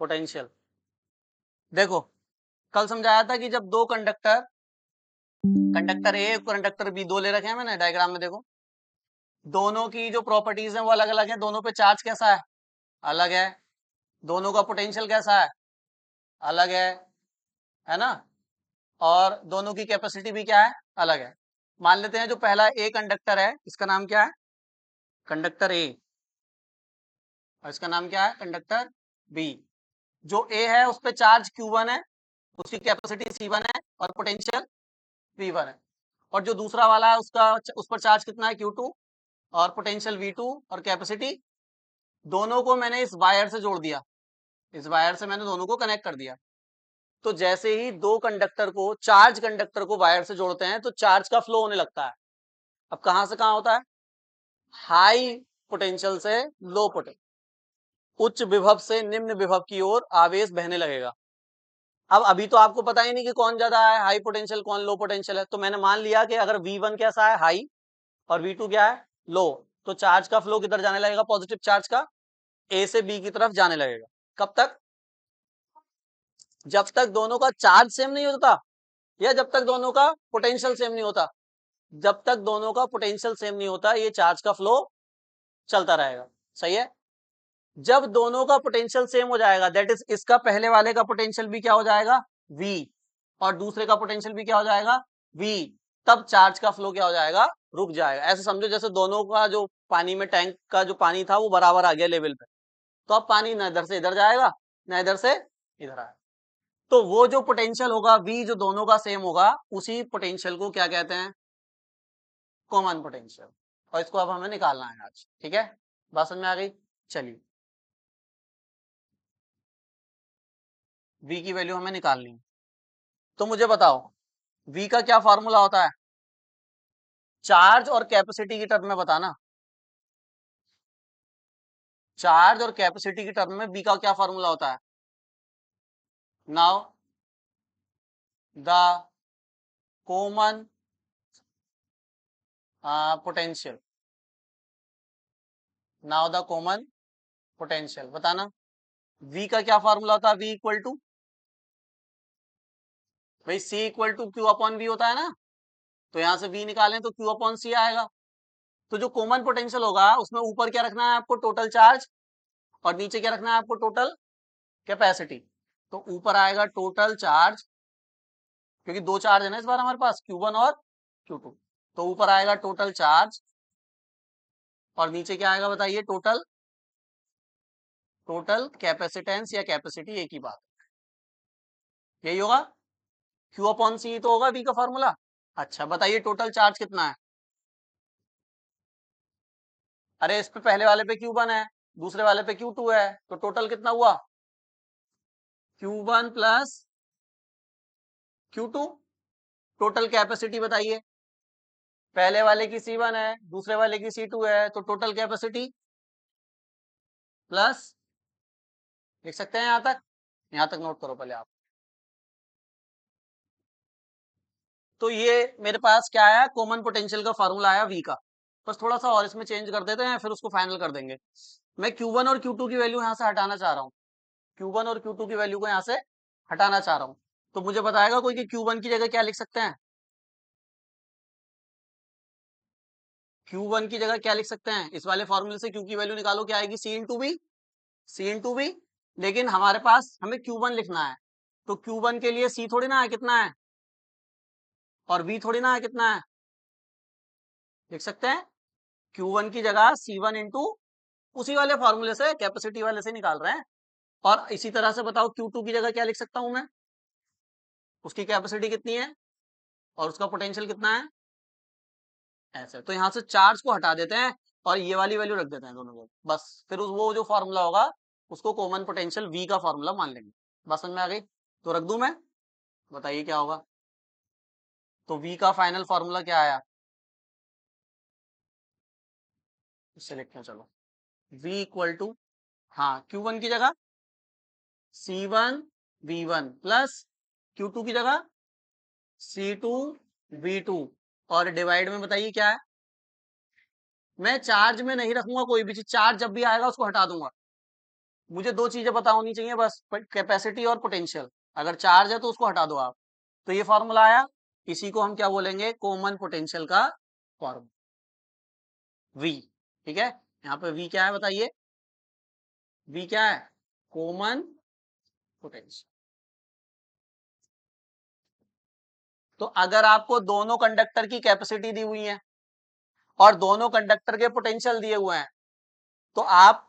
Potential. देखो कल समझाया था कि जब दो कंडक्टर ए कंडक्टर बी दो ले रखे हैं मैंने डायग्राम में, देखो दोनों की जो प्रॉपर्टीज हैं वो अलग अलग है, दोनों पे चार्ज कैसा है, अलग है, दोनों का पोटेंशियल कैसा है, अलग है ना, और दोनों की कैपेसिटी भी क्या है, अलग है। मान लेते हैं जो पहला ए कंडक्टर है इसका नाम क्या है, कंडक्टर ए, और इसका नाम क्या है, कंडक्टर बी। जो ए है उस पर चार्ज Q1 है, उसकी कैपेसिटी C1 है और पोटेंशियल V1 है। और जो दूसरा वाला है उसका उस पर चार्ज कितना है, Q2 और पोटेंशियल V2 और कैपेसिटी। दोनों को मैंने इस वायर से जोड़ दिया, इस वायर से मैंने दोनों को कनेक्ट कर दिया। तो जैसे ही दो कंडक्टर को चार्ज कंडक्टर को वायर से जोड़ते हैं तो चार्ज का फ्लो होने लगता है। अब कहां से कहां होता है, हाई पोटेंशियल से लो पोटेंशियल, उच्च विभव से निम्न विभव की ओर आवेश बहने लगेगा। अब अभी तो आपको पता ही नहीं कि कौन ज्यादा है, हाई पोटेंशियल कौन लो पोटेंशियल है, तो मैंने मान लिया कि अगर V1 कैसा है, हाई, और V2 क्या है, लो, तो चार्ज का फ्लो किधर जाने लगेगा, पॉजिटिव चार्ज का ए से बी की तरफ जाने लगेगा। कब तक, जब तक दोनों का चार्ज सेम नहीं होता, या जब तक दोनों का पोटेंशियल सेम नहीं होता। जब तक दोनों का पोटेंशियल सेम नहीं होता ये चार्ज का फ्लो चलता रहेगा। सही है। जब दोनों का पोटेंशियल सेम हो जाएगा, दैट इज इसका पहले वाले का पोटेंशियल भी क्या हो जाएगा, V, और दूसरे का पोटेंशियल भी क्या हो जाएगा, V, तब चार्ज का फ्लो क्या हो जाएगा, रुक जाएगा। ऐसे समझो जैसे दोनों का जो पानी में टैंक का जो पानी था वो बराबर आ गया लेवल पे, तो अब पानी न इधर से इधर जाएगा न इधर से इधर आएगा। तो वो जो पोटेंशियल होगा V जो दोनों का सेम होगा, उसी पोटेंशियल को क्या कहते हैं, कॉमन पोटेंशियल। और इसको अब हमें निकालना है आज, ठीक है, बात समझ में आ गई। चलिए V की वैल्यू हमें निकालनी है, तो मुझे बताओ V का क्या फॉर्मूला होता है, चार्ज और कैपेसिटी की टर्म में बताना। चार्ज और कैपेसिटी की टर्म में V का क्या फॉर्मूला होता है, now the common potential, now the common potential बताना। V का क्या फॉर्मूला होता है, V इक्वल टू, भाई C equal to Q upon V होता है ना, तो यहां से V निकालें तो Q अपॉन C आएगा। तो जो कॉमन पोटेंशियल होगा उसमें ऊपर क्या रखना है आपको, टोटल चार्ज, और नीचे क्या रखना है आपको, टोटल कैपेसिटी। तो ऊपर आएगा टोटल चार्ज, क्योंकि दो चार्ज है ना इस बार हमारे पास, Q1 और Q2, तो ऊपर आएगा टोटल चार्ज और नीचे क्या आएगा बताइए, टोटल, टोटल कैपेसिटेंस या कैपेसिटी, एक ही बात, यही होगा। Q अपॉन C तो होगा V का फॉर्मूला। अच्छा बताइए टोटल चार्ज कितना है, अरे इस पे पहले वाले पे Q1 है, दूसरे वाले पे Q2 है, तो टोटल कितना हुआ, Q1 plus Q2। Total capacity बताइए, पहले वाले की C1 है, दूसरे वाले की C2 है, तो टोटल कैपेसिटी प्लस, लिख सकते हैं यहां तक, यहां तक नोट करो पहले आप। तो ये मेरे पास क्या आया, कॉमन पोटेंशियल का फार्मूला आया V का। बस थोड़ा सा और इसमें चेंज कर देते हैं फिर उसको फाइनल कर देंगे। मैं Q1 और Q2 की वैल्यू यहां से हटाना चाह रहा हूँ, Q1 और Q2 की वैल्यू को यहां से हटाना चाह रहा हूँ। तो मुझे बताएगा कोई कि Q1 की जगह क्या लिख सकते हैं, Q1 की जगह क्या लिख सकते हैं, इस वाले फॉर्मूले से Q की वैल्यू निकालो, क्या आएगी, C into B, C into B. लेकिन हमारे पास हमें Q1 लिखना है, तो Q1 के लिए C थोड़ी ना है कितना है, और V थोड़ी ना है कितना है, लिख सकते हैं Q1 की जगह C1 इंटू, उसी वाले फॉर्मूले से कैपेसिटी वाले से निकाल रहे हैं। और इसी तरह से बताओ Q2 की जगह क्या लिख सकता हूं मैं, उसकी कैपेसिटी कितनी है और उसका पोटेंशियल कितना है, ऐसे। तो यहां से चार्ज को हटा देते हैं और ये वाली वैल्यू रख देते हैं दोनों को, बस फिर वो जो फॉर्मूला होगा उसको कॉमन पोटेंशियल V का फॉर्मूला मान लेंगे। बस समझ में आ गई, तो रख दूं मैं, बताइए क्या होगा। तो V का फाइनल फॉर्मूला क्या आया, इससे लिखते हैं चलो, V इक्वल टू, हाँ Q1 की जगह C1 V1 प्लस Q2 की जगह C2 V2, और डिवाइड में बताइए क्या है, मैं चार्ज में नहीं रखूंगा कोई भी चीज, चार्ज जब भी आएगा उसको हटा दूंगा, मुझे दो चीजें पता होनी चाहिए बस, कैपेसिटी और पोटेंशियल। अगर चार्ज है तो उसको हटा दो आप। तो ये फॉर्मूला आया, इसी को हम क्या बोलेंगे, कॉमन पोटेंशियल का फॉर्मूला, वी। ठीक है, यहाँ पे वी क्या है बताइए, वी क्या है, कॉमन पोटेंशियल। तो अगर आपको दोनों कंडक्टर की कैपेसिटी दी हुई है और दोनों कंडक्टर के पोटेंशियल दिए हुए हैं, तो आप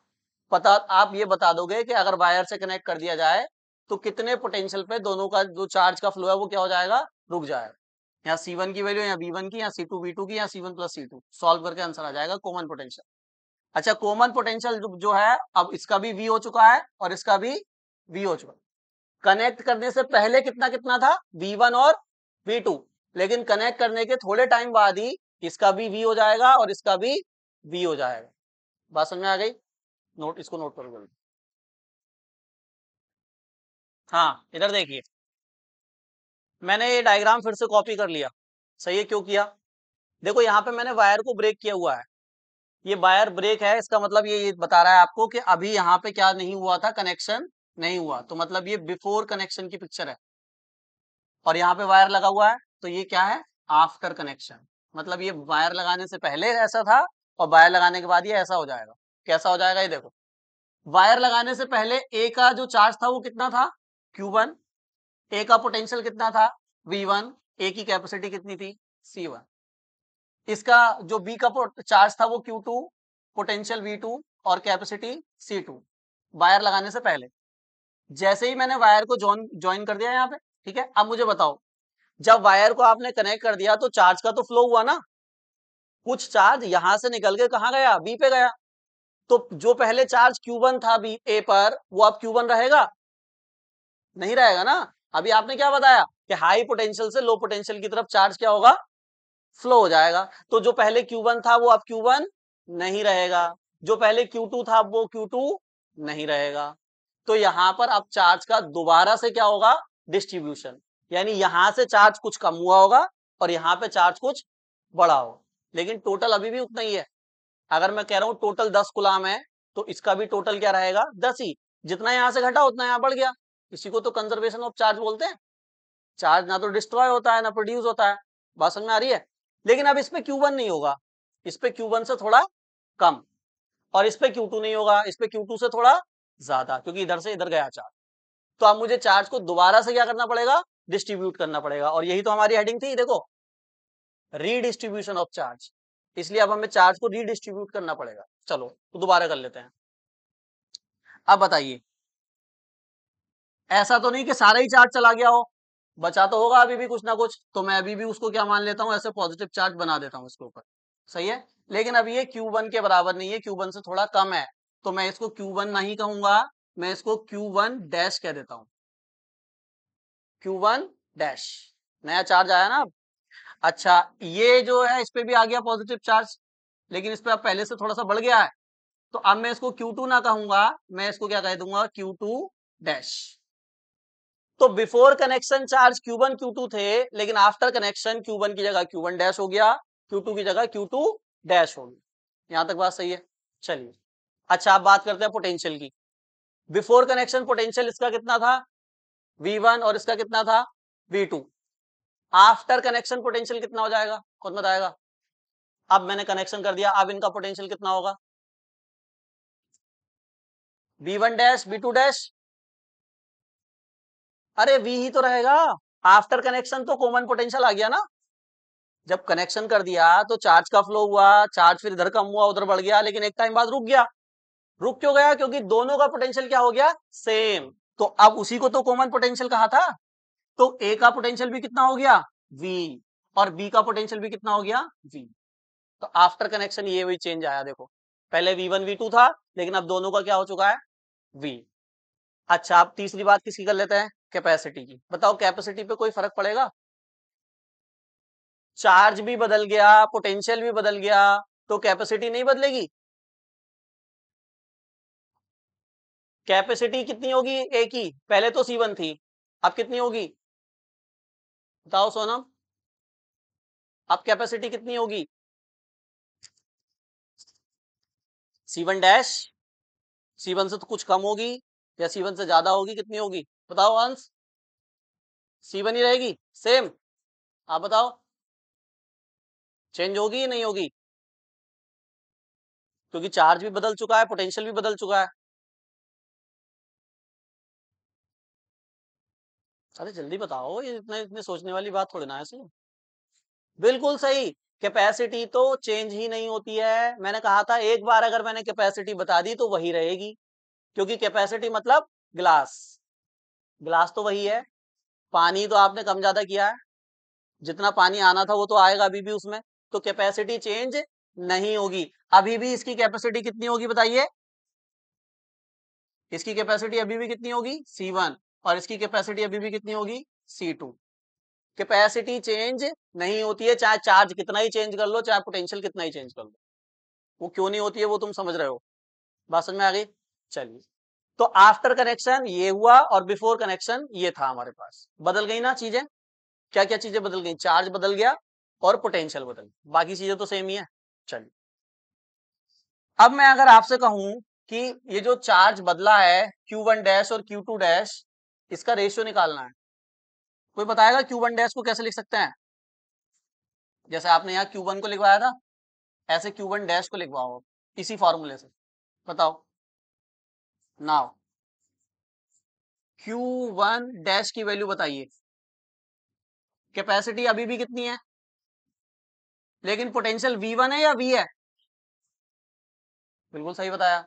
ये बता दोगे कि अगर वायर से कनेक्ट कर दिया जाए तो कितने पोटेंशियल पे दोनों का जो चार्ज का फ्लो है वो क्या हो जाएगा, रुक जाएगा। यहाँ C1 की वैल्यू, यहाँ V1 की, यहाँ C2 V2 की, यहाँ C1 प्लस C2, सॉल्व करके आंसर आ जाएगा कॉमन पोटेंशियल। अच्छा, कॉमन पोटेंशियल जो है, अब इसका भी V हो चुका है और इसका भी V हो चुका है। कनेक्ट करने से पहले कितना कितना था, V1 और V2, लेकिन कनेक्ट करने के थोड़े टाइम बाद ही इसका भी V हो जाएगा और इसका भी V हो जाएगा। बात समझ में आ गई, नोट, इसको नोट करो जल्दी। हाँ, इधर देखिए, मैंने ये डायग्राम फिर से कॉपी कर लिया। सही है, क्यों किया, देखो यहाँ पे मैंने वायर को ब्रेक किया हुआ है, ये वायर ब्रेक है, इसका मतलब ये बता रहा है आपको कि अभी यहाँ पे क्या नहीं हुआ था, कनेक्शन नहीं हुआ, तो मतलब ये बिफोर कनेक्शन की पिक्चर है। और यहाँ पे वायर लगा हुआ है, तो ये क्या है, आफ्टर कनेक्शन, मतलब ये वायर लगाने से पहले ऐसा था और वायर लगाने के बाद ये ऐसा हो जाएगा। कैसा हो जाएगा, ये देखो, वायर लगाने से पहले ए का जो चार्ज था वो कितना था, Q1, ए का पोटेंशियल कितना था, V1, ए की कैपेसिटी कितनी थी, C1, इसका जो बी का चार्ज था वो Q2, पोटेंशियल V2 और कैपेसिटी C2, वायर लगाने से पहले। जैसे ही मैंने वायर को ज्वाइन कर दिया यहाँ पे, ठीक है, अब मुझे बताओ, जब वायर को आपने कनेक्ट कर दिया तो चार्ज का तो फ्लो हुआ ना, कुछ चार्ज यहां से निकल के कहाँ गया, बी पे गया, तो जो पहले चार्ज Q1 था बी ए पर, वो अब Q1 रहेगा, नहीं रहेगा ना। अभी आपने क्या बताया कि हाई पोटेंशियल से लो पोटेंशियल की तरफ चार्ज क्या होगा, फ्लो हो जाएगा, तो जो पहले Q1 था वो अब Q1 नहीं रहेगा, जो पहले Q2 था वो Q2 नहीं रहेगा। तो यहां पर अब चार्ज का दोबारा से क्या होगा, डिस्ट्रीब्यूशन, यानी यहां से चार्ज कुछ कम हुआ होगा और यहाँ पे चार्ज कुछ बढ़ा होगा, लेकिन टोटल अभी भी उतना ही है। अगर मैं कह रहा हूं टोटल 10 गुलाम है, तो इसका भी टोटल क्या रहेगा, 10 ही, जितना यहां से घटा उतना यहां बढ़ गया। इसी को तो कंजर्वेशन ऑफ चार्ज बोलते हैं। चार्ज ना तो डिस्ट्रॉय होता है ना प्रोड्यूस होता है, बात समझ में आ रही है। लेकिन अब इस पे Q1 नहीं होगा, इस पे Q1 से थोड़ा कम, और इस पे Q2 नहीं होगा, इस पे Q2 से थोड़ा ज्यादा, क्योंकि इधर से इधर गया चार्ज। तो अब मुझे चार्ज को दोबारा से क्या करना पड़ेगा, डिस्ट्रीब्यूट करना पड़ेगा, और यही तो हमारी हेडिंग थी, देखो, रीडिस्ट्रीब्यूशन ऑफ चार्ज। इसलिए अब हमें चार्ज को रीडिस्ट्रीब्यूट करना पड़ेगा। चलो तो दोबारा कर लेते हैं। अब बताइए, ऐसा तो नहीं कि सारा ही चार्ज चला गया हो, बचा तो होगा अभी भी कुछ ना कुछ, तो मैं अभी भी उसको क्या मान लेता हूं, ऐसे पॉजिटिव चार्ज बना देता हूं इसके ऊपर। सही है, लेकिन अब ये Q1 के बराबर नहीं है, Q1 से थोड़ा कम है, तो मैं इसको Q1 नहीं कहूंगा, मैं इसको Q1 डैश कह देता हूं, Q1 डैश। नया चार्ज आया ना अब। अच्छा, ये जो है इस पे भी आ गया पॉजिटिव चार्ज, लेकिन इस पे अब पहले से थोड़ा सा बढ़ गया है, तो अब मैं इसको Q2 ना कहूंगा, मैं इसको क्या कह दूंगा, Q2 डैश। तो before connection charge Q1 Q2 थे, लेकिन आफ्टर कनेक्शन Q1 की जगह Q1 डैश हो गया, Q2 की जगह Q2 डैश हो गया। यहां तक बात सही है, चलिए। अच्छा, अब बात करते हैं पोटेंशियल की। बिफोर कनेक्शन पोटेंशियल इसका कितना था, V1, और इसका कितना था, V2। आफ्टर कनेक्शन पोटेंशियल कितना हो जाएगा, कौन बताएगा। अब मैंने कनेक्शन कर दिया, अब इनका पोटेंशियल कितना होगा, V1 डैश V2 डैश, अरे V ही तो रहेगा, आफ्टर कनेक्शन तो कॉमन पोटेंशियल आ गया ना। जब कनेक्शन कर दिया तो चार्ज का फ्लो हुआ, चार्ज फिर इधर कम हुआ उधर बढ़ गया, लेकिन एक टाइम बाद रुक गया। रुक क्यों गया, क्योंकि दोनों का पोटेंशियल क्या हो गया, सेम। तो अब उसी को तो कॉमन पोटेंशियल कहा था, तो ए का पोटेंशियल भी कितना हो गया, V, और बी का पोटेंशियल भी कितना हो गया, V। तो आफ्टर कनेक्शन ये वही चेंज आया, देखो, पहले V1 V2 था, लेकिन अब दोनों का क्या हो चुका है, V। अच्छा, अब तीसरी बात किसकी कर लेते हैं, कैपेसिटी की। बताओ कैपेसिटी पे कोई फर्क पड़ेगा, चार्ज भी बदल गया, पोटेंशियल भी बदल गया, तो कैपेसिटी नहीं बदलेगी। कैपेसिटी कितनी होगी ए की, पहले तो C1 थी, अब कितनी होगी, बताओ सोनम, अब कैपेसिटी कितनी होगी, C1 डैश C1 से तो कुछ कम होगी या C1 से ज्यादा होगी, कितनी होगी बताओ अंश? C1 ही रहेगी सेम। आप बताओ चेंज होगी या नहीं होगी? क्योंकि चार्ज भी बदल चुका है, पोटेंशियल भी बदल चुका है। अरे जल्दी बताओ, ये इतने इतने सोचने वाली बात थोड़ी ना है इसमें। बिल्कुल सही। कैपेसिटी तो चेंज ही नहीं होती है। मैंने कहा था एक बार अगर मैंने कैपेसिटी बता दी तो वही रहेगी, क्योंकि कैपेसिटी मतलब ग्लास, ग्लास तो वही है। पानी तो आपने कम ज्यादा किया है, जितना पानी आना था वो तो आएगा अभी भी उसमें, तो कैपेसिटी चेंज नहीं होगी। अभी भी इसकी कैपेसिटी कितनी होगी बताइए? इसकी कैपेसिटी अभी भी कितनी होगी? C1। और इसकी कैपेसिटी अभी भी कितनी होगी? C2। कैपेसिटी चेंज नहीं होती है, चाहे चार्ज कितना ही चेंज कर लो, चाहे पोटेंशियल कितना ही चेंज कर लो। वो क्यों नहीं होती है वो तुम समझ रहे हो? बात समझ में आ गई? चलिए, तो आफ्टर कनेक्शन ये हुआ और बिफोर कनेक्शन ये था हमारे पास। बदल गई ना चीजें? क्या क्या चीजें बदल गई? चार्ज बदल गया और पोटेंशियल बदल गया, बाकी चीजें तो सेम ही है। चलिए, अब मैं अगर आपसे कहूं कि ये जो चार्ज बदला है Q1 डैश और Q2 डैश, इसका रेशियो निकालना है, कोई बताएगा Q1 डैश को कैसे लिख सकते हैं? जैसे आपने यहाँ Q1 को लिखवाया था, ऐसे Q1 डैश को लिखवाओ इसी फॉर्मूले से। बताओ नाउ, Q1 डैश की वैल्यू बताइए। कैपेसिटी अभी भी कितनी है, लेकिन पोटेंशियल V1 है या V है? बिल्कुल सही बताया।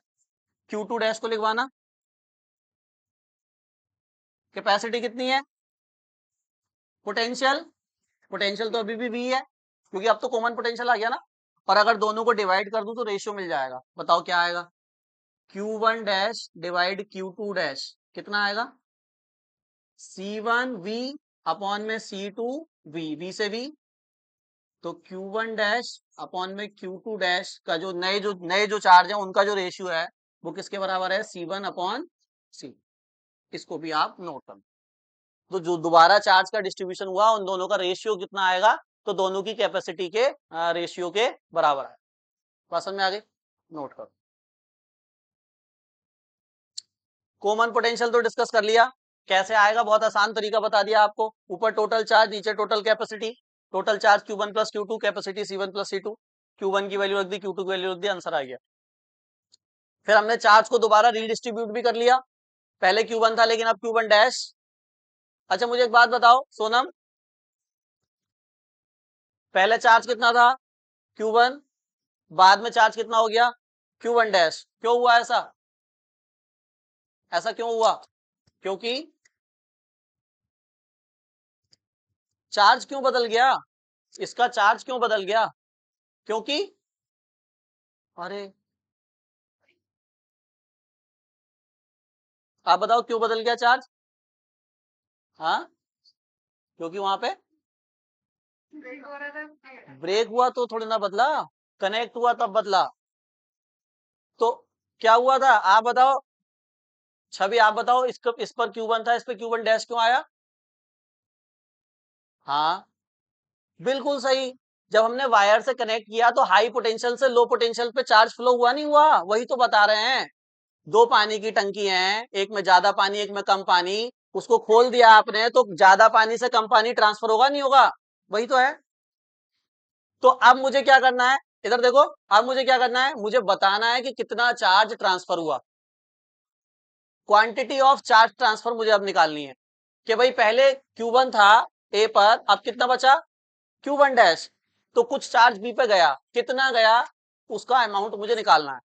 Q2 डैश को लिखवाना, कैपेसिटी कितनी है, पोटेंशियल, पोटेंशियल तो अभी भी V है, क्योंकि अब तो कॉमन पोटेंशियल आ गया ना। और अगर दोनों को डिवाइड कर दूं तो रेशियो मिल जाएगा। बताओ क्या आएगा? Q1 dash divide Q2 dash कितना आएगा? C1 V अपॉन में C2 V, V से V, तो Q1 डैश अपॉन में Q2 डैश का जो नए जो चार्ज है उनका जो रेशियो है वो किसके बराबर है? C1 upon C। इसको भी आप नोट कर लो। तो जो दोबारा चार्ज का डिस्ट्रीब्यूशन हुआ उन दोनों का रेशियो कितना आएगा? तो दोनों की कैपेसिटी के रेशियो के बराबर है। बात समझ में आ गई? नोट करो। कॉमन पोटेंशियल तो डिस्कस कर लिया, कैसे आएगा बहुत आसान तरीका बता दिया आपको। ऊपर टोटल चार्ज, नीचे total capacity. Total charge Q1 plus Q2, capacity C1 plus C2। Q1 की वैल्यू रख दी, Q2 की वैल्यू रख दी, आंसर आ गया। फिर हमने चार्ज को दोबारा रीडिस्ट्रीब्यूट भी कर लिया। पहले Q1 था लेकिन अब Q1 डैश। अच्छा मुझे एक बात बताओ सोनम, पहले चार्ज कितना था? Q1। बाद में चार्ज कितना हो गया? Q1 dash. क्यों हुआ ऐसा? ऐसा क्यों हुआ? क्योंकि चार्ज क्यों बदल गया? इसका चार्ज क्यों बदल गया? क्योंकि, अरे आप बताओ क्यों बदल गया चार्ज? हाँ, क्योंकि वहां पे ब्रेक हुआ तो थोड़ी ना बदला, कनेक्ट हुआ तब बदला। तो क्या हुआ था आप बताओ? छवि आप बताओ, इस पर Q1 था, इस पर Q1 डैश क्यों आया? हाँ बिल्कुल सही। जब हमने वायर से कनेक्ट किया तो हाई पोटेंशियल से लो पोटेंशियल पे चार्ज फ्लो हुआ नहीं हुआ? वही तो बता रहे हैं। दो पानी की टंकी हैं, एक में ज्यादा पानी एक में कम पानी, उसको खोल दिया आपने तो ज्यादा पानी से कम पानी ट्रांसफर होगा नहीं होगा? वही तो है। तो अब मुझे क्या करना है? इधर देखो, अब मुझे क्या करना है? मुझे बताना है कि कितना चार्ज ट्रांसफर हुआ। क्वांटिटी ऑफ चार्ज ट्रांसफर मुझे अब निकालनी है कि भाई पहले Q1 था ए पर, अब कितना बचा? Q1 dash. तो कुछ चार्ज बी पे गया, कितना गया उसका अमाउंट मुझे निकालना है।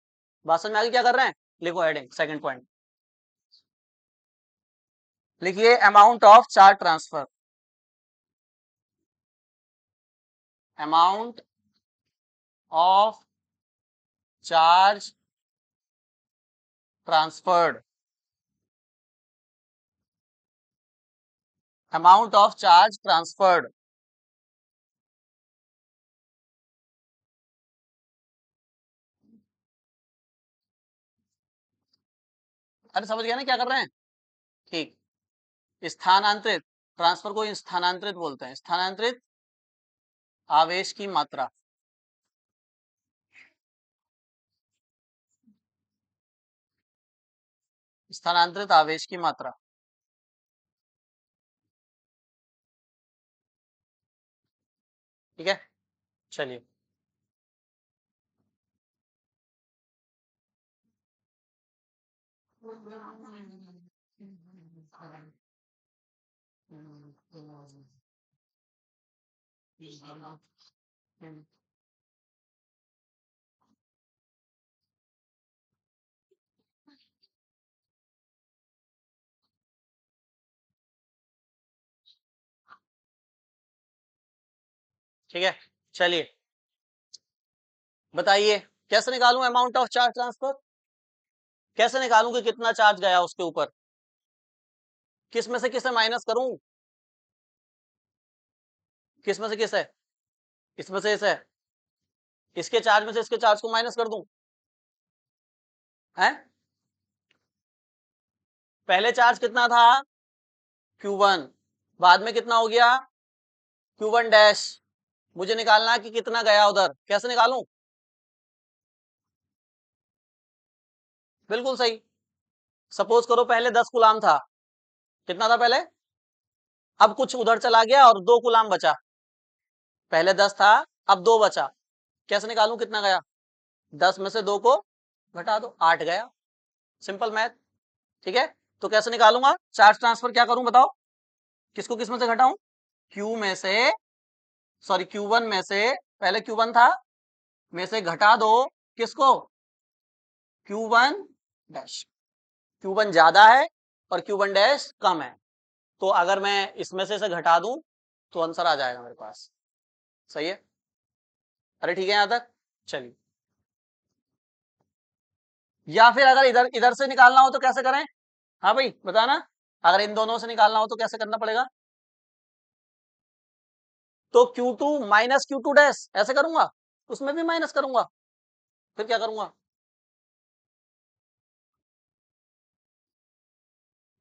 बात समझ में आगे क्या कर रहे हैं? लिखो हेडिंग सेकंड पॉइंट, लिखिए amount of charge transfer. Amount of charge transferred, amount of charge transferred. अरे समझ गया ना क्या कर रहे हैं? ठीक। स्थानांतरित, ट्रांसफर को स्थानांतरित बोलते हैं, स्थानांतरित आवेश की मात्रा। स्थानांतरित आवेश की मात्रा। ठीक है, चलिए। ठीक है, चलिए बताइए कैसे निकालूं अमाउंट ऑफ चार्ज ट्रांसफर, कैसे निकालूं कि कितना चार्ज गया उसके ऊपर, किस में से किसे माइनस करूं, किस में से किस है, इसमें से इस है, इसके चार्ज में से इसके चार्ज को माइनस कर दूं, है? पहले चार्ज कितना था Q1, बाद में कितना हो गया Q1 डैश, मुझे निकालना है कि कितना गया उधर, कैसे निकालूं? बिल्कुल सही। सपोज करो पहले 10 गुलाम था, कितना था पहले, अब कुछ उधर चला गया और 2 गुलाम बचा, पहले 10 था अब 2 बचा, कैसे निकालूं कितना गया, 10 में से 2 को घटा दो, 8 गया, सिंपल मैथ। ठीक है, तो कैसे निकालूंगा चार्ज ट्रांसफर, क्या करूं बताओ, किसको किस में से घटाऊं, Q में से, सॉरी Q1 में से, पहले Q1 था, में से घटा दो किसको, Q1 डैश, Q1 ज्यादा है और Q1 डैश कम है, तो अगर मैं इसमें से घटा दूं तो आंसर आ जाएगा मेरे पास। सही है, अरे ठीक है यहां तक, चलिए। या फिर अगर इधर इधर से निकालना हो तो कैसे करें, हाँ भाई बताना, अगर इन दोनों से निकालना हो तो कैसे करना पड़ेगा, तो Q2 माइनस Q2 डैश ऐसे करूंगा, उसमें भी माइनस करूंगा, फिर क्या करूंगा,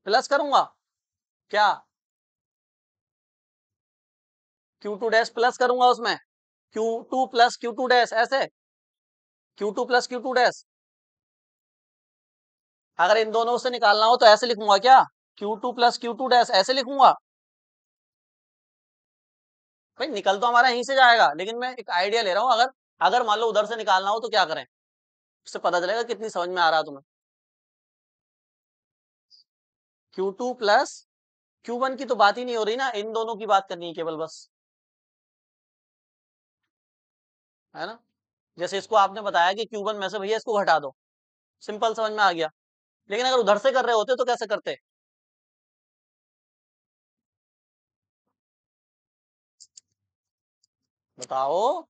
प्लस करूंगा, क्या Q2 डैश प्लस करूंगा उसमें, Q2 प्लस Q2 डैश ऐसे, Q2 प्लस Q2 डैश, अगर इन दोनों से निकालना हो तो ऐसे लिखूंगा क्या, Q2 प्लस Q2 डैश ऐसे लिखूंगा, भाई निकल तो हमारा यहीं से जाएगा, लेकिन मैं एक आइडिया ले रहा हूं, अगर अगर मान लो उधर से निकालना हो तो क्या करें, उससे पता चलेगा कितनी समझ में आ रहा है तुम्हें। Q2 प्लस Q1 की तो बात ही नहीं हो रही ना, इन दोनों की बात करनी है केवल बस, है ना? जैसे इसको आपने बताया कि Q1 में से भैया इसको घटा दो, सिंपल समझ में आ गया, लेकिन अगर उधर से कर रहे होते तो कैसे करते, बताओ।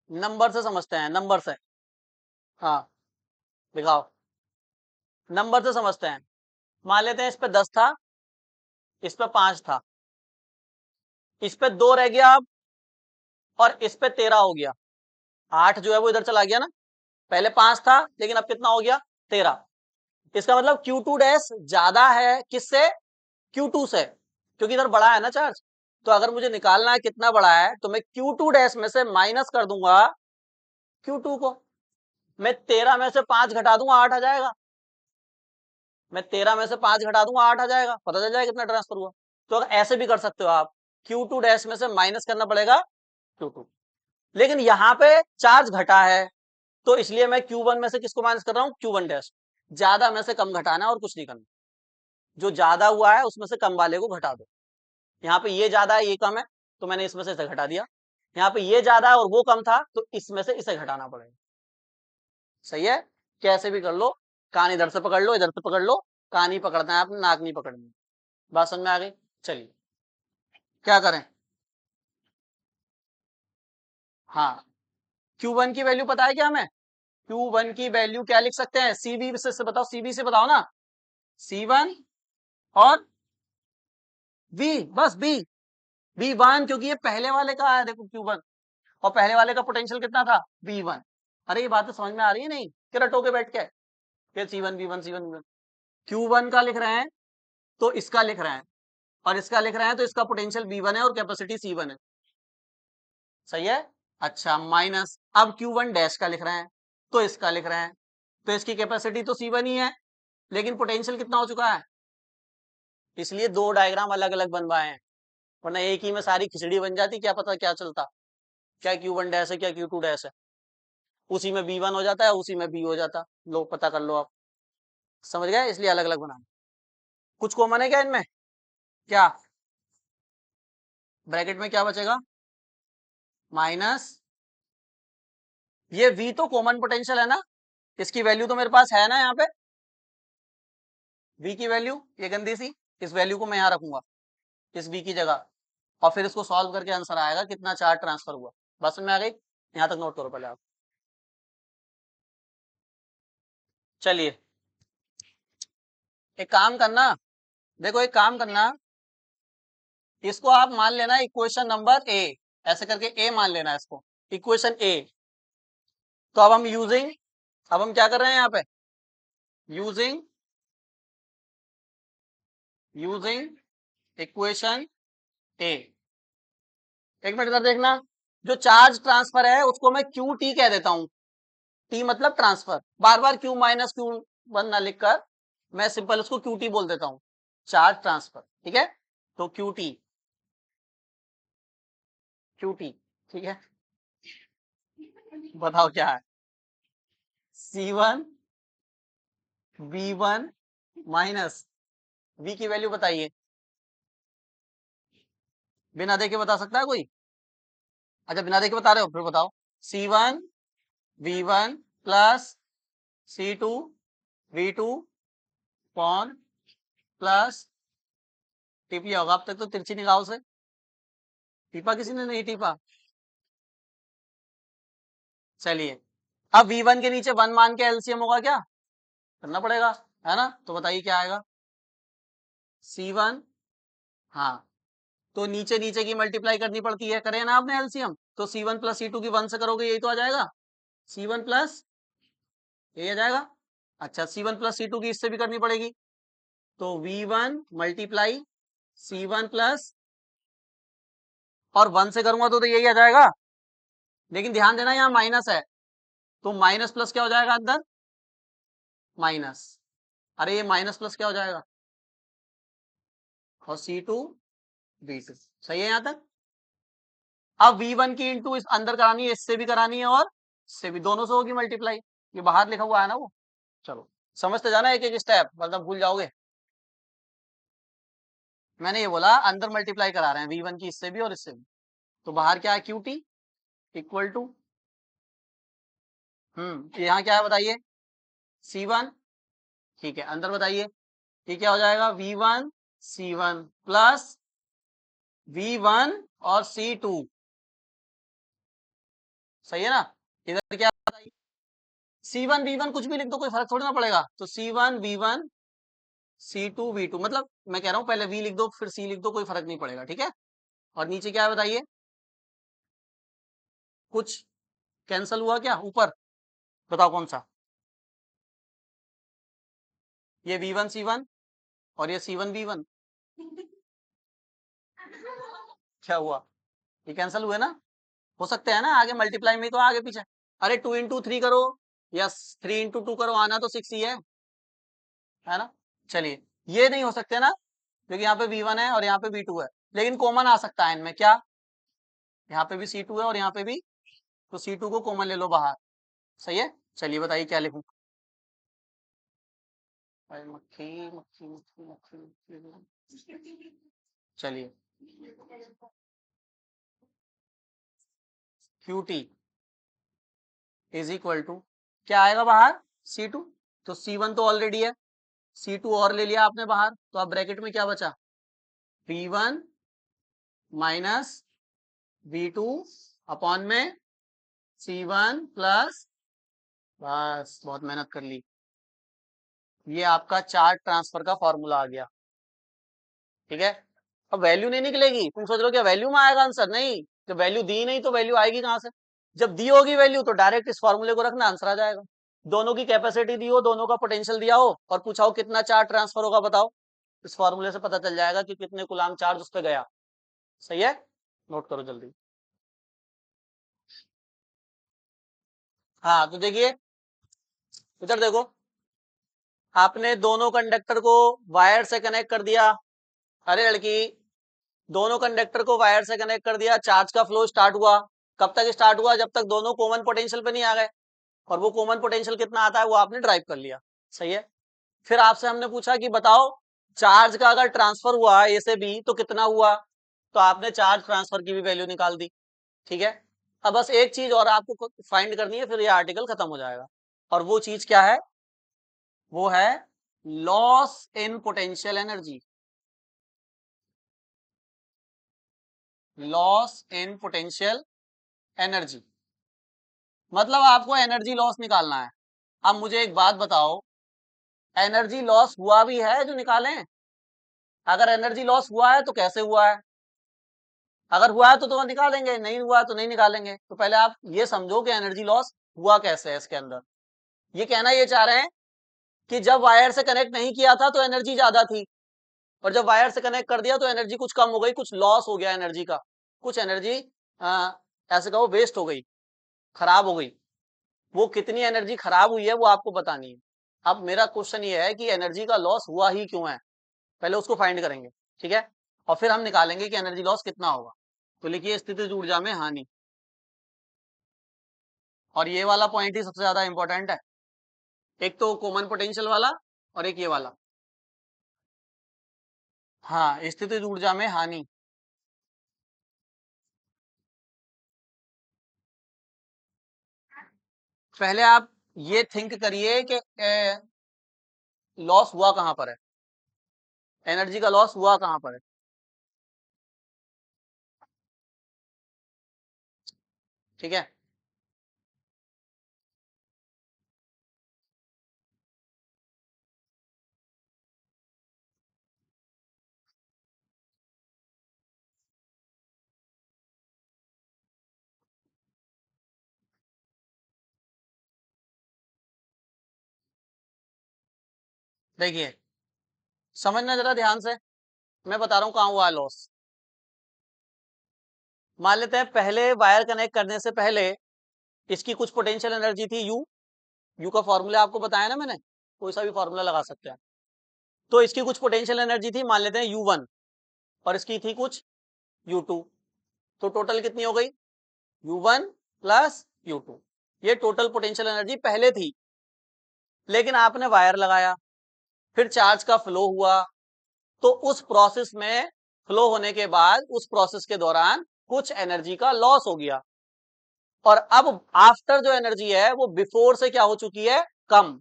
नंबर से समझते हैं, नंबर से, हाँ दिखाओ, नंबर से समझते हैं, मान लेते हैं इस पे 10 था, इस पे 5 था, इस पे 2 रह गया अब, और इस पे 13 हो गया, 8 जो है वो इधर चला गया ना, पहले 5 था लेकिन अब कितना हो गया 13, इसका मतलब Q2 डैश ज्यादा है किससे, Q2 से, क्योंकि इधर बड़ा है ना चार्ज, तो अगर मुझे निकालना है कितना बड़ा है तो मैं Q2 डैश में से माइनस कर दूंगा Q2 को, मैं 13 में से 5 घटा दूंगा 8 आ जाएगा, मैं 13 में से 5 घटा दूंगा 8 आ जाएगा, पता चल जाएगा कितना ट्रांसफर हुआ। तो अगर ऐसे भी कर सकते हो आप, Q2 डैश में से माइनस करना पड़ेगा Q2, लेकिन यहाँ पे चार्ज घटा है तो इसलिए मैं Q1 में से किसको माइनस कर रहा हूँ, Q1 डैश, ज्यादा में से कम घटाना है और कुछ नहीं करना, जो ज्यादा हुआ है उसमें से कम वाले को घटा दो, यहाँ पे ये ज्यादा है ये कम है तो मैंने इसमें से इसे घटा दिया, यहाँ पे ये ज्यादा है और वो कम था तो इसमें से इसे घटाना पड़ेगा। सही है, कैसे भी कर लो, कान इधर से पकड़ लो इधर से पकड़ लो, कान ही पकड़ना है आपने, नाक नहीं पकड़नी, बात समझ में आ गई, चलिए क्या करें, हाँ Q1 की वैल्यू पता है क्या हमें, Q1 की वैल्यू क्या लिख सकते हैं, सीबी से बताओ, सीबी से बताओ ना, C1 और V, बस V1, क्योंकि ये पहले वाले का है देखो Q1, और पहले वाले का पोटेंशियल कितना था V1, अरे ये बातें समझ में आ रही है नहीं कि रटो के बैठ के, फिर C1 V1 C1 V1, Q1 का लिख रहे हैं तो इसका लिख रहे हैं, और इसका लिख रहे हैं तो इसका पोटेंशियल V1 है और कैपेसिटी C1 है, सही है, अच्छा माइनस, अब Q1 डैश का लिख रहे हैं तो इसका लिख रहे हैं, तो इसकी कैपेसिटी तो C1 ही है, लेकिन पोटेंशियल कितना हो चुका है, इसलिए दो डायग्राम अलग अलग बनवाए हैं, वरना एक ही में सारी खिचड़ी बन जाती, क्या पता क्या चलता, क्या Q1 डैश है क्या Q2 डैश है, उसी में B1 हो जाता है उसी में B हो जाता, लो पता कर लो आप, समझ गए, इसलिए अलग अलग बनाना। कुछ कॉमन है क्या इनमें, क्या ब्रैकेट में क्या बचेगा, माइनस, ये V तो कॉमन पोटेंशियल है ना, इसकी वैल्यू तो मेरे पास है ना यहाँ पे, V की वैल्यू ये गंदी सी, इस वैल्यू को मैं यहाँ रखूंगा इस V की जगह, और फिर इसको सॉल्व करके आंसर आएगा कितना चार्ज ट्रांसफर हुआ, बस में आ गई, यहाँ तक नोट करो पहले आप। चलिए एक काम करना, देखो एक काम करना, इसको आप मान लेना इक्वेशन नंबर ए, ऐसे करके ए मान लेना इसको, इक्वेशन ए। तो अब हम यूजिंग, अब हम क्या कर रहे हैं यहाँ पे, यूजिंग इक्वेशन ए, एक मिनट इधर देखना, जो चार्ज ट्रांसफर है उसको मैं क्यू टी कह देता हूं, टी मतलब ट्रांसफर, बार बार क्यू माइनस क्यू वन ना लिखकर मैं सिंपल उसको क्यू टी बोल देता हूं, चार्ज ट्रांसफर, ठीक है, तो क्यू टी, ठीक है, बताओ क्या है, C1 V1 माइनस V की वैल्यू बताइए, बिना देखे बता सकता है कोई, अच्छा बिना देखे बता रहे हो फिर बताओ, C1 V1 plus C2 V2 pawn plus, टिपिया होगा अब तक तो तिरछी निगाहों से, टीपा किसी ने नहीं टीपा, चलिए अब V1 के नीचे 1 मान के एलसीएम होगा क्या, करना पड़ेगा, है ना, तो बताइए क्या आएगा, C1, हाँ, तो नीचे नीचे की मल्टीप्लाई करनी पड़ती है, करें ना आपने एलसीएम, तो C1 प्लस C2 की 1 से करोगे यही तो आ जाएगा, C1 प्लस ये आ जाएगा, अच्छा C1 प्लस C2 की इससे भी करनी पड़ेगी, तो V1 मल्टीप्लाई C1 प्लस, और 1 से करूंगा तो यही आ जाएगा, लेकिन ध्यान देना यहाँ माइनस है, तो माइनस प्लस क्या हो जाएगा अंदर, माइनस, अरे ये माइनस प्लस क्या हो जाएगा, और C2 V2, सही है यहाँ तक। अब V1 की इंटू इस अंदर करानी है, इससे भी करानी है और इससे भी, दोनों से होगी मल्टीप्लाई, ये बाहर लिखा हुआ है ना वो, चलो समझते जाना एक एक स्टेप, मतलब भूल जाओगे, मैंने ये बोला अंदर मल्टीप्लाई करा रहे हैं V1 की इससे भी और इससे भी, तो बाहर क्या है QT इक्वल टू, यहाँ क्या है बताइए, C1, ठीक है, अंदर बताइए ये क्या हो जाएगा, V1 C1 प्लस V1 और C2, सही है ना, इधर क्या बताइए, C1 V1 कुछ भी लिख दो कोई फर्क थोड़ी ना पड़ेगा, तो C1 V1 C2 V2, मतलब मैं कह रहा हूं पहले V लिख दो फिर C लिख दो कोई फर्क नहीं पड़ेगा, ठीक है, और नीचे क्या है बताइए, कुछ कैंसल हुआ क्या ऊपर, बताओ कौन सा, ये V1 C1 और ये C1 V1, क्या हुआ, ये कैंसल हुए ना, हो सकते हैं ना आगे मल्टीप्लाई में, तो आगे पीछे, अरे 2 into 3 करो या 3 into 2 करो, आना तो 6 ही है ना, चलिए ये नहीं हो सकते ना, क्योंकि यहाँ पे V1 है और यहाँ पे V2 है, लेकिन कॉमन आ सकता है इनमें, क्या, यहाँ पे भी C2 है और यहाँ पे भी, तो C2 को कॉमन ले लो बाहर, सही है, चलिए बताइए क्या लिखूं, अरे मक्खी मक्खी मक्खी मक्खी मक्खी। चलिए QT इज इक्वल टू, क्या आएगा बाहर, C2, तो C1 तो ऑलरेडी है, C2 और ले लिया आपने बाहर, तो अब ब्रैकेट में क्या बचा, V1 माइनस V2 अपॉन में C1 प्लस, बस बहुत मेहनत कर ली, ये आपका चार्ज ट्रांसफर का फॉर्मूला आ गया, ठीक है, अब वैल्यू नहीं निकलेगी, तुम सोच लो क्या वैल्यू में आएगा आंसर, नहीं, जब वैल्यू दी नहीं तो वैल्यू आएगी कहां से, जब दी होगी वैल्यू तो डायरेक्ट इस फॉर्मूले को रखना आंसर आ जाएगा, दोनों की कैपेसिटी दी हो, दोनों का पोटेंशियल दिया हो और पूछा हो कितना चार्ज ट्रांसफर होगा बताओ, इस फॉर्मूले से पता चल जाएगा कि कितने कूलाम चार्ज उस पर गया, सही है, नोट करो जल्दी। हाँ तो देखिए इधर देखो, आपने दोनों कंडक्टर को वायर से कनेक्ट कर दिया। अरे लड़की, दोनों कंडक्टर को वायर से कनेक्ट कर दिया, चार्ज का फ्लो स्टार्ट हुआ। कब तक स्टार्ट हुआ? जब तक दोनों कॉमन पोटेंशियल पे नहीं आ गए। और वो कॉमन पोटेंशियल कितना आता है वो आपने ड्राइव कर लिया। सही है। फिर आपसे हमने पूछा कि बताओ चार्ज का अगर ट्रांसफर हुआ ए से बी तो कितना हुआ, तो आपने चार्ज ट्रांसफर की भी वैल्यू निकाल दी। ठीक है। अब बस एक चीज और आपको फाइंड करनी है, फिर ये आर्टिकल खत्म हो जाएगा। और वो चीज क्या है? वो है loss in potential energy. Loss in potential energy मतलब आपको एनर्जी लॉस निकालना है। अब मुझे एक बात बताओ, एनर्जी लॉस हुआ भी है जो निकालें? अगर एनर्जी लॉस हुआ है तो कैसे हुआ है? अगर हुआ है तो निकालेंगे, नहीं हुआ तो नहीं निकालेंगे। तो पहले आप ये समझो कि एनर्जी लॉस हुआ कैसे है इसके अंदर। ये कहना ये चाह रहे हैं कि जब वायर से कनेक्ट नहीं किया था तो एनर्जी ज्यादा थी, और जब वायर से कनेक्ट कर दिया तो एनर्जी कुछ कम हो गई, कुछ लॉस हो गया एनर्जी का, कुछ एनर्जी ऐसे कहो वेस्ट हो गई, खराब हो गई। वो कितनी एनर्जी खराब हुई है वो आपको बतानी है। अब मेरा क्वेश्चन ये है कि एनर्जी का लॉस हुआ ही क्यों है, पहले उसको फाइंड करेंगे। ठीक है। और फिर हम निकालेंगे कि एनर्जी लॉस कितना होगा। तो लिखिए स्थितिज ऊर्जा में हानि। और ये वाला पॉइंट ही सबसे ज्यादा इंपॉर्टेंट है, एक तो कॉमन पोटेंशियल वाला और एक ये वाला। हाँ, स्थितिज ऊर्जा में हानि। पहले आप ये थिंक करिए कि लॉस हुआ कहां पर है, एनर्जी का लॉस हुआ कहां पर है। ठीक है। देखिए समझना जरा ध्यान से, मैं बता रहा हूं कहां हुआ है लॉस। मान लेते हैं पहले वायर कनेक्ट करने से पहले इसकी कुछ पोटेंशियल एनर्जी थी यू। यू का फॉर्मूला आपको बताया ना मैंने, कोई सा भी फॉर्मूला लगा सकते हैं। तो इसकी कुछ पोटेंशियल एनर्जी थी, मान लेते हैं U1, और इसकी थी कुछ U2। तो टोटल कितनी हो गई? U1 plus U2। ये टोटल पोटेंशियल एनर्जी पहले थी। लेकिन आपने वायर लगाया, फिर चार्ज का फ्लो हुआ, तो उस प्रोसेस में फ्लो होने के बाद उस प्रोसेस के दौरान कुछ एनर्जी का लॉस हो गया। और अब आफ्टर जो एनर्जी है वो बिफोर से क्या हो चुकी है? कम।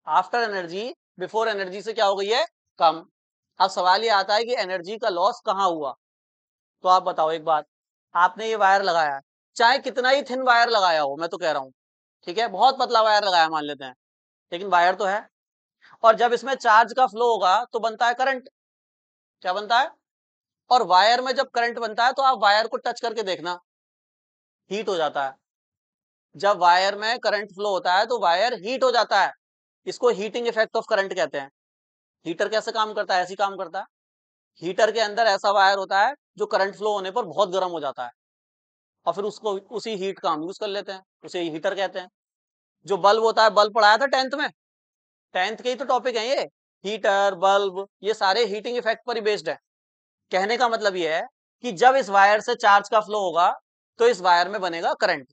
आफ्टर एनर्जी बिफोर एनर्जी से क्या हो गई है? कम। अब सवाल ये आता है कि एनर्जी का लॉस कहां हुआ। तो आप बताओ एक बात, आपने ये वायर लगाया, चाहे कितना ही थिन वायर लगाया हो, मैं तो कह रहा हूं, ठीक है, बहुत पतला वायर लगाया मान लेते हैं, लेकिन वायर तो है। और जब इसमें चार्ज का फ्लो होगा तो बनता है करंट। क्या बनता है? और वायर में जब करंट बनता है तो आप वायर को टच करके देखना, हीट हो जाता है। जब वायर में करंट फ्लो होता है तो वायर हीट हो जाता है। इसको हीटिंग इफेक्ट ऑफ करंट कहते हैं। हीटर कैसे काम करता है? ऐसे काम करता है। हीटर के अंदर ऐसा वायर होता है जो करंट फ्लो होने पर बहुत गर्म हो जाता है, और फिर उसको उसी हीट का हम यूज कर लेते हैं, उसे हीटर कहते हैं। जो बल्ब होता है, बल्ब पढ़ाया था टेंथ में, टेंथ के ही तो टॉपिक है ये। हीटर, बल्ब, ये सारे हीटिंग इफेक्ट पर ही बेस्ड है। कहने का मतलब ये है कि जब इस वायर से चार्ज का फ्लो होगा तो इस वायर में बनेगा करंट,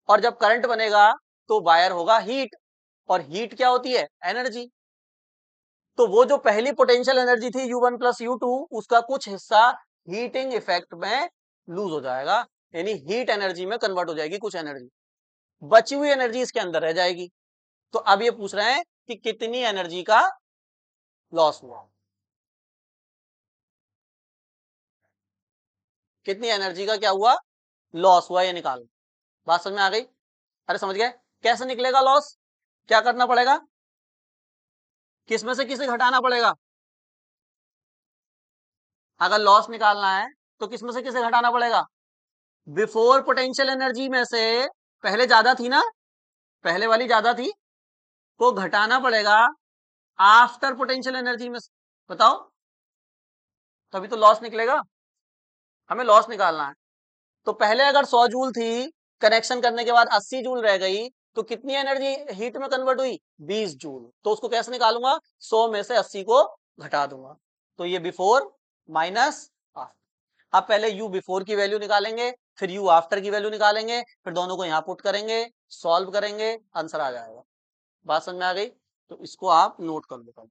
और जब करंट बनेगा तो वायर होगा हीट, और हीट क्या होती है? एनर्जी। तो वो जो पहली पोटेंशियल एनर्जी थी U1 प्लस U2, उसका कुछ हिस्सा हीटिंग इफेक्ट में लूज हो जाएगा, यानी हीट एनर्जी में कन्वर्ट हो जाएगी कुछ एनर्जी, बची हुई एनर्जी इसके अंदर रह जाएगी। तो अब ये पूछ रहे हैं कि कितनी एनर्जी का लॉस हुआ, कितनी एनर्जी का क्या हुआ? लॉस हुआ, ये निकालो। बात समझ में आ गई? अरे समझ गए। कैसे निकलेगा लॉस? क्या करना पड़ेगा? किस में से किसे घटाना पड़ेगा? अगर लॉस निकालना है तो किस में से किसे घटाना पड़ेगा? बिफोर पोटेंशियल एनर्जी में से पहले ज्यादा थी ना, पहले वाली ज्यादा थी, को घटाना पड़ेगा आफ्टर पोटेंशियल एनर्जी में से। बताओ, तभी तो लॉस निकलेगा। हमें लॉस निकालना है। तो पहले अगर 100 जूल थी कनेक्शन करने के बाद 80 जूल रह गई, तो कितनी एनर्जी हीट में कन्वर्ट हुई? 20 जूल। तो उसको कैसे निकालूंगा? 100 में से 80 को घटा दूंगा। तो ये बिफोर माइनस आफ्टर। अब पहले यू बिफोर की वैल्यू निकालेंगे, फिर यू आफ्टर की वैल्यू निकालेंगे, फिर दोनों को यहां पुट करेंगे, सॉल्व करेंगे, आंसर आ जाएगा। बात समझ में आ गई? तो इसको आप नोट कर लो।